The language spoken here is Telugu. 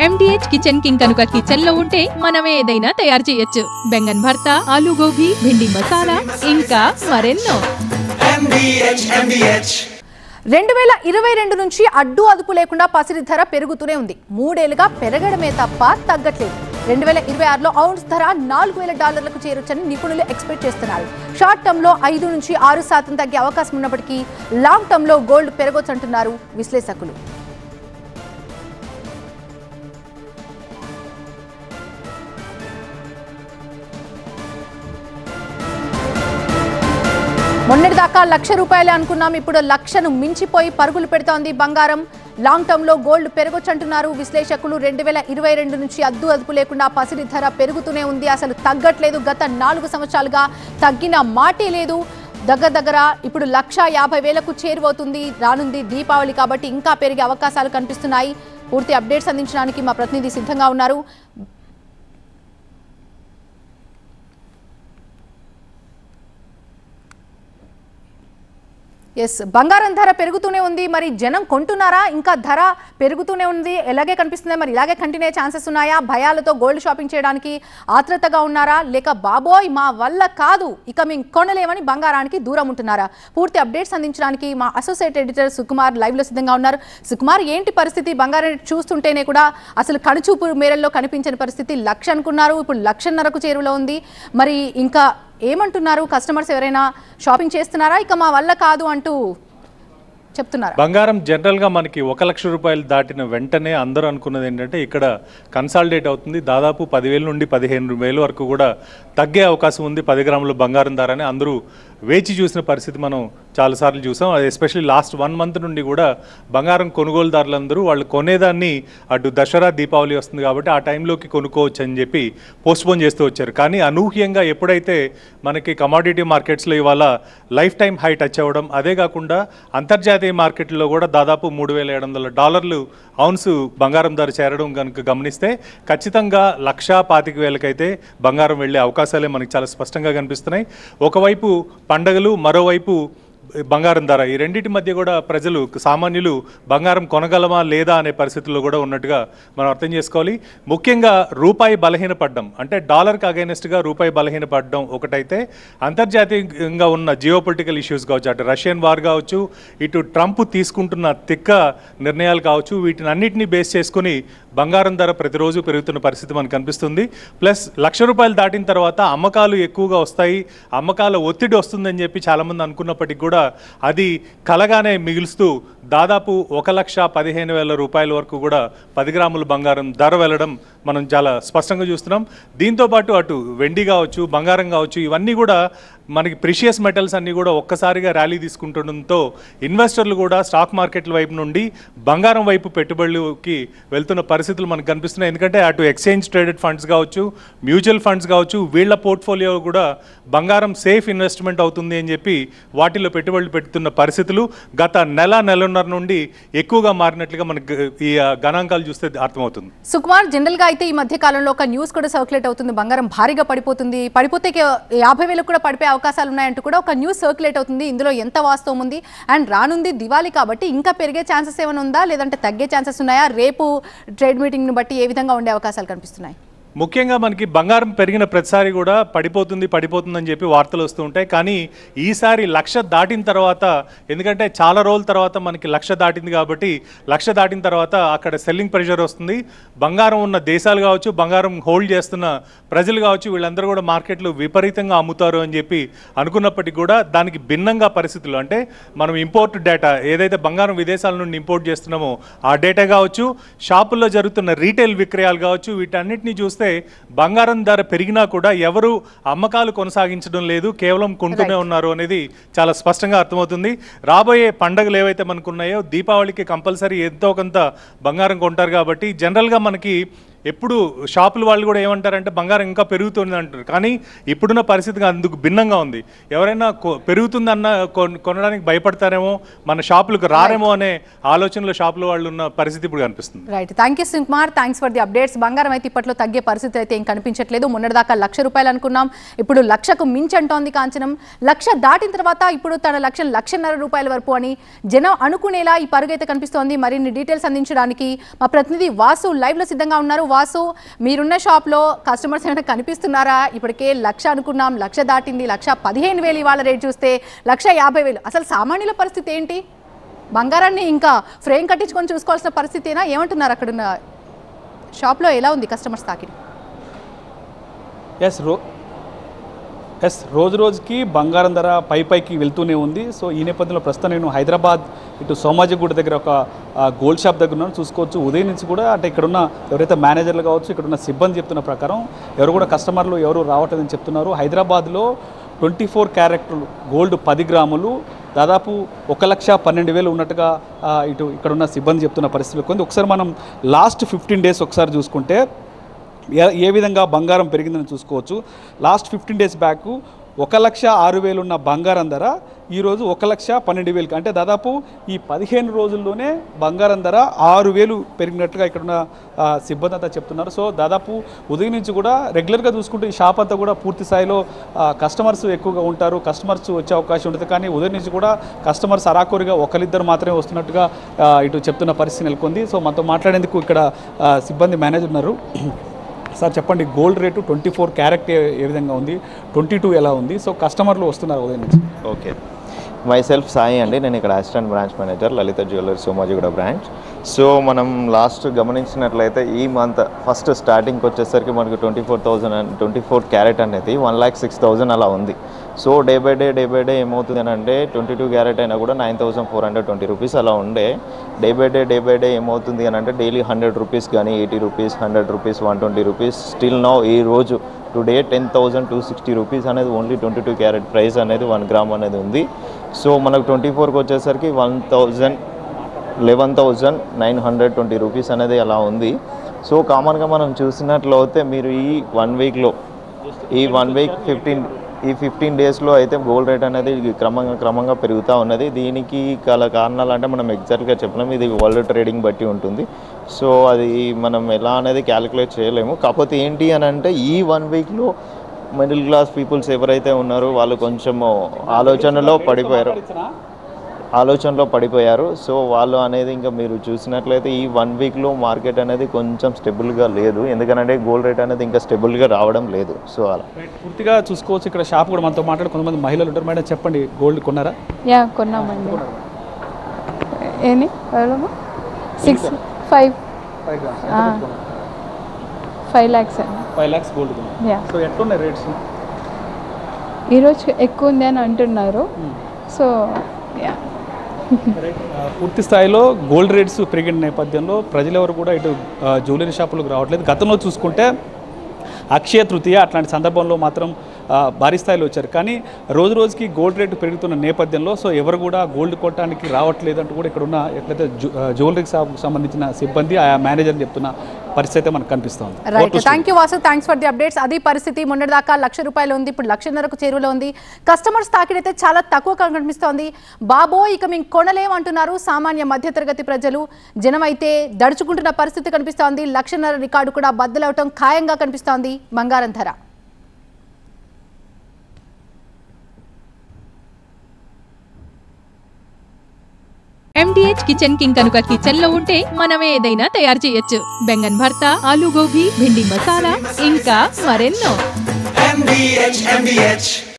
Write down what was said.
MDH కిచెన్ కింగ్ కనుక కిచెన్ లో ఉంటే మనమే ఏదైనా తయారు చేయొచ్చు. బెంగన్ భర్తా, ఆలు గోబీ, భిండి మసాలా, ఇంకా మరెన్నో. 2022 నుంచి అడ్డు అదుపు లేకుండా పసిడి ధర పెరుగుతూనే ఉంది. 3 ఏళ్లుగా పెరగడమే తప్ప తగ్గట్లేదు. 2026లో ఔన్స్ ధర $4,000 చేరొచ్చని నిపుణులు ఎక్స్పెక్ట్ చేస్తున్నారు. షార్ట్ టర్మ్ లో 5 నుంచి 6% తగ్గే అవకాశం ఉన్నప్పటికీ లాంగ్ టర్మ్ లో గోల్డ్ పెరగొచ్చంటున్నారు విశ్లేషకులు. మొన్నటిదాకా ₹1,00,000 అనుకున్నాం, ఇప్పుడు 1,00,000ను మించిపోయి పరుగులు పెడుతోంది బంగారం. లాంగ్ టర్మ్ లో గోల్డ్ పెరగొచ్చంటున్నారు విశ్లేషకులు. 2022 నుంచి అదుపు లేకుండా పసిడి ధర పెరుగుతూనే ఉంది, అసలు తగ్గట్లేదు. గత 4 సంవత్సరాలుగా తగ్గిన మాటే లేదు. దగ్గర ఇప్పుడు 1,50,000కు చేరువవుతుంది. రానుంది దీపావళి కాబట్టి ఇంకా పెరిగే అవకాశాలు కనిపిస్తున్నాయి. పూర్తి అప్డేట్స్ అందించడానికి మా ప్రతినిధి సిద్ధంగా ఉన్నారు. బంగారం ధర పెరుగుతూనే ఉంది, మరి జనం కొంటున్నారా? ఇంకా ధర పెరుగుతూనే ఉంది, ఎలాగే కనిపిస్తుంది. మరి ఇలాగే కంటిన్యూ అయ్యే ఛాన్సెస్ ఉన్నాయా? భయాలతో గోల్డ్ షాపింగ్ చేయడానికి ఆత్రతగా ఉన్నారా? లేక బాబోయ్ మా వల్ల కాదు, ఇక మేము కొనలేమని బంగారానికి దూరం ఉంటున్నారా? పూర్తి అప్డేట్స్ అందించడానికి మా అసోసియేట్ ఎడిటర్ సుకుమార్ లైవ్ లో సిద్ధంగా ఉన్నారు. సుకుమార్, ఏంటి పరిస్థితి? బంగారం చూస్తుంటేనే కూడా అసలు కనుచూపు మేరల్లో కనిపించని పరిస్థితి. 1,00,000 అనుకున్నారు, ఇప్పుడు 1,50,000కు చేరువలో ఉంది. మరి ఇంకా ఏమంటున్నారు కస్టమర్స్? ఎవరైనా షాపింగ్ చేస్తున్నారా, ఇక మా వల్ల కాదు అంటూ చెప్తున్నారు? బంగారం జనరల్గా మనకి ₹1,00,000 దాటిన వెంటనే అందరూ అనుకున్నది ఏంటంటే ఇక్కడ కన్సాలిడేట్ అవుతుంది, దాదాపు 10,000 నుండి 15,000 వరకు కూడా తగ్గే అవకాశం ఉంది 10 గ్రాముల బంగారం ధర అని అందరూ వేచి చూసిన పరిస్థితి మనం చాలాసార్లు చూసాం. అది ఎస్పెషల్లీ లాస్ట్ 1 మంత్ నుండి కూడా బంగారం కొనుగోలుదారులందరూ వాళ్ళు కొనేదాన్ని అటు దసరా దీపావళి వస్తుంది కాబట్టి ఆ టైంలోకి కొనుక్కోవచ్చు అని చెప్పి పోస్ట్పోన్ చేస్తూ వచ్చారు. కానీ అనూహ్యంగా ఎప్పుడైతే మనకి కమోడిటీ మార్కెట్స్లో ఇవాళ లైఫ్ టైం హై టచ్ అవ్వడం, అదే కాకుండా అంతర్జాతీయ మార్కెట్లో కూడా దాదాపు $3,700 ఔన్స్ బంగారం ధర చేరడం కనుక గమనిస్తే ఖచ్చితంగా 1,25,000 అయితే బంగారం వెళ్ళే అవకాశాలే మనకి చాలా స్పష్టంగా కనిపిస్తున్నాయి. ఒకవైపు పండగలు, మరోవైపు బంగారం ధర, ఈ రెండింటి మధ్య కూడా ప్రజలు సామాన్యులు బంగారం కొనగలమా లేదా అనే పరిస్థితుల్లో కూడా ఉన్నట్టుగా మనం అర్థం చేసుకోవాలి. ముఖ్యంగా రూపాయి బలహీనపడడం, అంటే డాలర్కి అగైనెస్ట్గా రూపాయి బలహీనపడడం ఒకటైతే, అంతర్జాతీయంగా ఉన్న జియోపొలిటికల్ ఇష్యూస్ కావచ్చు, అటు రష్యన్ వార్ కావచ్చు, ఇటు ట్రంప్ తీసుకుంటున్న తిక్క నిర్ణయాలు కావచ్చు, వీటిని అన్నింటినీ బేస్ చేసుకుని బంగారం ధర ప్రతిరోజు పెరుగుతున్న పరిస్థితి మనకు కనిపిస్తుంది. ప్లస్ ₹1,00,000 దాటిన తర్వాత అమ్మకాలు ఎక్కువగా వస్తాయి, అమ్మకాల ఒత్తిడి వస్తుందని చెప్పి చాలామంది అనుకున్నప్పటికీ కూడా అది కలగానే మిగులుస్తూ దాదాపు ₹1,15,000 వరకు కూడా 10 గ్రాముల బంగారం ధర వెళ్ళడం మనం చాలా స్పష్టంగా చూస్తున్నాం. దీంతోపాటు అటు వెండి కావచ్చు, బంగారం కావచ్చు, ఇవన్నీ కూడా మనకి ప్రిషియస్ మెటల్స్ అన్నీ కూడా ఒక్కసారిగా ర్యాలీ తీసుకుంటుండడంతో ఇన్వెస్టర్లు కూడా స్టాక్ మార్కెట్ల వైపు నుండి బంగారం వైపు పెట్టుబడులకి వెళ్తున్న పరిస్థితులు మనకు కనిపిస్తున్నాయి. ఎందుకంటే అటు ఎక్స్చేంజ్ ట్రేడెడ్ ఫండ్స్ కావచ్చు, మ్యూచువల్ ఫండ్స్ కావచ్చు, వీళ్ళ పోర్ట్ఫోలియో కూడా బంగారం సేఫ్ ఇన్వెస్ట్మెంట్ అవుతుంది అని చెప్పి వాటిలో పెట్టుబడులు పెడుతున్న పరిస్థితులు గత నెలన్నర నుండి ఎక్కువగా మారినట్లుగా మనకి ఈ గణాంకాలు చూస్తే అర్థమవుతుంది. సుకుమార్, జనరల్ గా అయితే ఈ మధ్య కాలంలో ఒక న్యూస్ కూడా సర్క్యులేట్ అవుతుంది, బంగారం భారీగా పడిపోతుంది, పడిపోతే 50,000 కూడా పడిపోయే అవకాశాలు ఉన్నాయంటూ కూడా ఒక న్యూస్ సర్క్యులేట్ అవుతుంది. ఇందులో ఎంత వాస్తవం ఉంది? అండ్ రానుంది దివాళీ కాబట్టి ఇంకా పెరిగే ఛాన్సెస్ ఏమైనా ఉందా, లేదంటే తగ్గే ఛాన్సెస్ ఉన్నాయా? రేపు ట్రేడ్ మీటింగ్ ని బట్టి ఏ విధంగా ఉండే అవకాశాలు కనిపిస్తున్నాయి? ముఖ్యంగా మనకి బంగారం పెరిగిన ప్రతిసారి కూడా పడిపోతుందని చెప్పి వార్తలు వస్తూ ఉంటాయి. కానీ ఈసారి 1,00,000 దాటిన తర్వాత, ఎందుకంటే చాలా రోజుల తర్వాత మనకి 1,00,000 దాటింది కాబట్టి 1,00,000 దాటిన తర్వాత అక్కడ సెల్లింగ్ ప్రెషర్ వస్తుంది. బంగారం ఉన్న దేశాలు కావచ్చు, బంగారం హోల్డ్ చేస్తున్న ప్రజలు కావచ్చు, వీళ్ళందరూ కూడా మార్కెట్లు విపరీతంగా అమ్ముతారు అని చెప్పి అనుకున్నప్పటికీ కూడా దానికి భిన్నంగా పరిస్థితులు, అంటే మనం ఇంపోర్ట్ డేటా ఏదైతే బంగారం విదేశాల నుండి ఇంపోర్ట్ చేస్తున్నామో ఆ డేటా కావచ్చు, షాపుల్లో జరుగుతున్న రీటైల్ విక్రయాలు కావచ్చు, వీటన్నిటిని చూస్తే బంగారం ధర పెరిగినా కూడా ఎవరు అమ్మకాలు కొనసాగించడం లేదు, కేవలం కొంటూనే ఉన్నారు అనేది చాలా స్పష్టంగా అర్థమవుతుంది. రాబోయే పండుగలు ఏవైతే మనకున్నాయో దీపావళికి కంపల్సరీ ఎంతో కొంత బంగారం కొంటారు కాబట్టి జనరల్గా మనకి ఎప్పుడు షాపుల వాళ్ళు కూడా ఏమంటారంటే బంగారం ఇంకా పెరుగుతుంది అంటారు, కానీ ఇప్పుడున్న పరిస్థితి అందుకు భిన్నంగా ఉంది. ఎవరైనా పెరుగుతుందన్న కొనడానికి భయపడతారేమో, మన షాపులకు రారేమో అనే ఆలోచనలో షాపుల వాళ్ళు ఉన్న పరిస్థితి ఇప్పుడు కనిపిస్తుంది. Right, thank you Sukumar, thanks for the updates. బంగారం అయితే ఇప్పట్లో తగ్గే పరిస్థితి అయితే ఏం కనిపించట్లేదు. మొన్నటిదాకా 1,00,000 రూపాయలు అనుకున్నాం, ఇప్పుడు 1,00,000కు మించి అంటోంది కాంచనం. 1,00,000 దాటిన తర్వాత ఇప్పుడు తన 1,00,000 రూపాయల వరకు అని జనం అనుకునేలా ఈ పరుగు అయితే కనిపిస్తోంది. మరిన్ని డీటెయిల్స్ అందించడానికి మా ప్రతినిధి వాసు లైవ్ లో సిద్ధంగా ఉన్నారు. వాసు, మీరున్న షాప్ లో కస్టమర్స్ ఏమైనా కనిపిస్తున్నారా? ఇప్పటికే 1,00,000 అనుకున్నాం, 1,00,000 దాటింది, 1,15,000 ఇవాళ రేట్ చూస్తే 1,50,000. అసలు సామాన్యుల పరిస్థితి ఏంటి? బంగారాన్ని ఇంకా ఫ్రేమ్ కట్టించుకొని చూసుకోవాల్సిన పరిస్థితేనా? ఏమంటున్నారు అక్కడున్న షాప్లో? ఎలా ఉంది కస్టమర్స్ తాకిడి? రోజు రోజుకి బంగారం ధర పైకి వెళ్తూనే ఉంది. సో ఈ నేపథ్యంలో ప్రస్తుతం నేను హైదరాబాద్ ఇటు సోమాజిగూడ దగ్గర ఒక గోల్డ్ షాప్ దగ్గర ఉన్నాను. చూసుకోవచ్చు, ఉదయం నుంచి కూడా అంటే ఇక్కడున్న ఎవరైతే మేనేజర్లు కావచ్చు, ఇక్కడున్న సిబ్బంది చెప్తున్న ప్రకారం ఎవరు కూడా కస్టమర్లు ఎవరు రావట్లేదని చెప్తున్నారు. హైదరాబాద్లో 24 క్యారెట్ గోల్డ్ 10 గ్రాములు దాదాపు 1,12,000 ఉన్నట్టుగా ఇక్కడున్న సిబ్బంది చెప్తున్న పరిస్థితులు కొంది. ఒకసారి మనం లాస్ట్ 15 డేస్ ఒకసారి చూసుకుంటే ఏ విధంగా బంగారం పెరిగిందని చూసుకోవచ్చు. లాస్ట్ 15 డేస్ బ్యాక్ 1,06,000 ఉన్న బంగారం ధర ఈరోజు 1,12,000, అంటే దాదాపు ఈ 15 రోజుల్లోనే బంగారం ధర 6,000 పెరిగినట్టుగా ఇక్కడున్న సిబ్బంది అంతా చెప్తున్నారు. సో దాదాపు ఉదయం నుంచి కూడా రెగ్యులర్గా చూసుకుంటే ఈ షాప్ అంతా కూడా పూర్తి స్థాయిలో కస్టమర్స్ ఎక్కువగా ఉంటారు, కస్టమర్స్ వచ్చే అవకాశం ఉంటుంది. కానీ ఉదయం నుంచి కూడా కస్టమర్స్ అరాకొరిగా ఒకరిద్దరు మాత్రమే వస్తున్నట్టుగా ఇటు చెప్తున్న పరిస్థితి నెలకొంది. సో మనతో మాట్లాడేందుకు ఇక్కడ సిబ్బంది మేనేజర్ ఉన్నారు. సార్ చెప్పండి, గోల్డ్ రేటు 24 క్యారెట్ ఏ విధంగా ఉంది, 22 ఎలా ఉంది? సో కస్టమర్లు వస్తున్నారు ఉదయం నుంచి. ఓకే, మై సెల్ఫ్ సాయి అండి, నేను ఇక్కడ అసిస్టెంట్ బ్రాంచ్ మేనేజర్ లలిత జ్యువెలర్స్ సోమాజిగూడ బ్రాంచ్. సో మనం లాస్ట్ గమనించినట్లయితే ఈ మంత్ ఫస్ట్ స్టార్టింగ్కి వచ్చేసరికి మనకు 24 క్యారెట్ అనేది 1,06,000 అలా ఉంది. సో డే బై డే ఏమవుతుంది అని అంటే 22 క్యారెట్ అయినా కూడా 9,420 రూపీస్ అలా ఉండే. డే బై డే ఏమవుతుంది అని అంటే డైలీ 100 రూపీస్ కానీ 80 rupees, 100 rupees, 120 rupees, still now ఈ రోజు టుడే 10,260 రూపీస్ అనేది ఓన్లీ 22 క్యారెట్ ప్రైస్ అనేది 1 గ్రామ్ అనేది ఉంది. సో మనకు 24కి వచ్చేసరికి 11,920 రూపీస్ అనేది అలా ఉంది. సో కామన్గా మనం చూసినట్లయితే మీరు ఈ 1 వీక్లో ఈ 15 డేస్లో అయితే గోల్డ్ రేట్ అనేది క్రమంగా పెరుగుతూ ఉన్నది. దీనికి గల కారణాలు అంటే మనం ఎగ్జాక్ట్గా చెప్పలేము, ఇది వరల్డ్ ట్రేడింగ్ బట్టి ఉంటుంది. సో అది మనం ఎలా అనేది క్యాలిక్యులేట్ చేయలేము. కాకపోతే ఏంటి అని అంటే ఈ 1 వీక్లో మిడిల్ క్లాస్ పీపుల్స్ ఎవరైతే ఉన్నారో వాళ్ళు కొంచెం ఆలోచనలో పడిపోయారు. సో వాళ్ళు అనేది ఇంకా మీరు చూసినట్లయితే ఈ 1 వీక్లో మార్కెట్ అనేది కొంచెం స్టెబుల్గా లేదు, ఎందుకంటే గోల్డ్ రేట్ అనేది ఇంకా స్టెబుల్గా రావడం లేదు. సో అలా పూర్తిగా చూసుకోవచ్చు. ఇక్కడ షాప్ కూడా మనతో మాట్లాడి కొంతమంది మహిళలు ఉంటారు. మేడం చెప్పండి, గోల్డ్ కొన్నారా? కొన్నామండి. ఏమి 5 lakhs అండి. 5 lakhs గోల్డ్ కొన్నారు. సో ఎట్లున్నాయి రేట్స్? ఈరోజు ఎక్కువ ఉంది అని అంటున్నారు. సో పూర్తి స్థాయిలో గోల్డ్ రేట్స్ పెరిగిన నేపథ్యంలో ప్రజలు ఎవరు కూడా ఇటు జ్యువెలరీ షాపులకు రావట్లేదు. గతంలో చూసుకుంటే అక్షయ తృతీయ అట్లాంటి సందర్భంలో మాత్రం భారీ స్థాయిలో వచ్చారు. కానీ రోజు రోజుకి గోల్డ్ రేటు పెరుగుతున్న నేపథ్యంలో సో ఎవరు కూడా గోల్డ్ కొట్టడానికి రావట్లేదు అంటూ కూడా ఇక్కడ ఉన్న ఎట్లయితే జ్యువెలరీకి సంబంధించిన సిబ్బంది ఆయా మేనేజర్ చెప్తున్న పరిస్థితి మనకు కనిపిస్తుంది. Right, thank you Vasu, thanks for the updates. అది పరిస్థితి. మొన్నటిదాకా 1,00,000 రూపాయలు ఉంది, ఇప్పుడు 1,50,000కు చేరువలో ఉంది. కస్టమర్స్ తాకిడైతే చాలా తక్కువగా కనిపిస్తోంది. బాబోయ్ ఇక మేము కొనలేమంటున్నారు సామాన్య మధ్యతరగతి ప్రజలు. జనం అయితే దడుచుకుంటున్న పరిస్థితి కనిపిస్తోంది. 1,50,000 రికార్డు కూడా బద్దలవటం ఖాయంగా కనిపిస్తోంది బంగారం ధర. MDH కిచెన్ కింగ్ కనుక కిచెన్ లో ఉంటే మనమే ఏదైనా తయారు చేయొచ్చు. బెంగన్ భర్త, ఆలు గోబీ, భిండి మసాలా, ఇంకా మరెన్నో.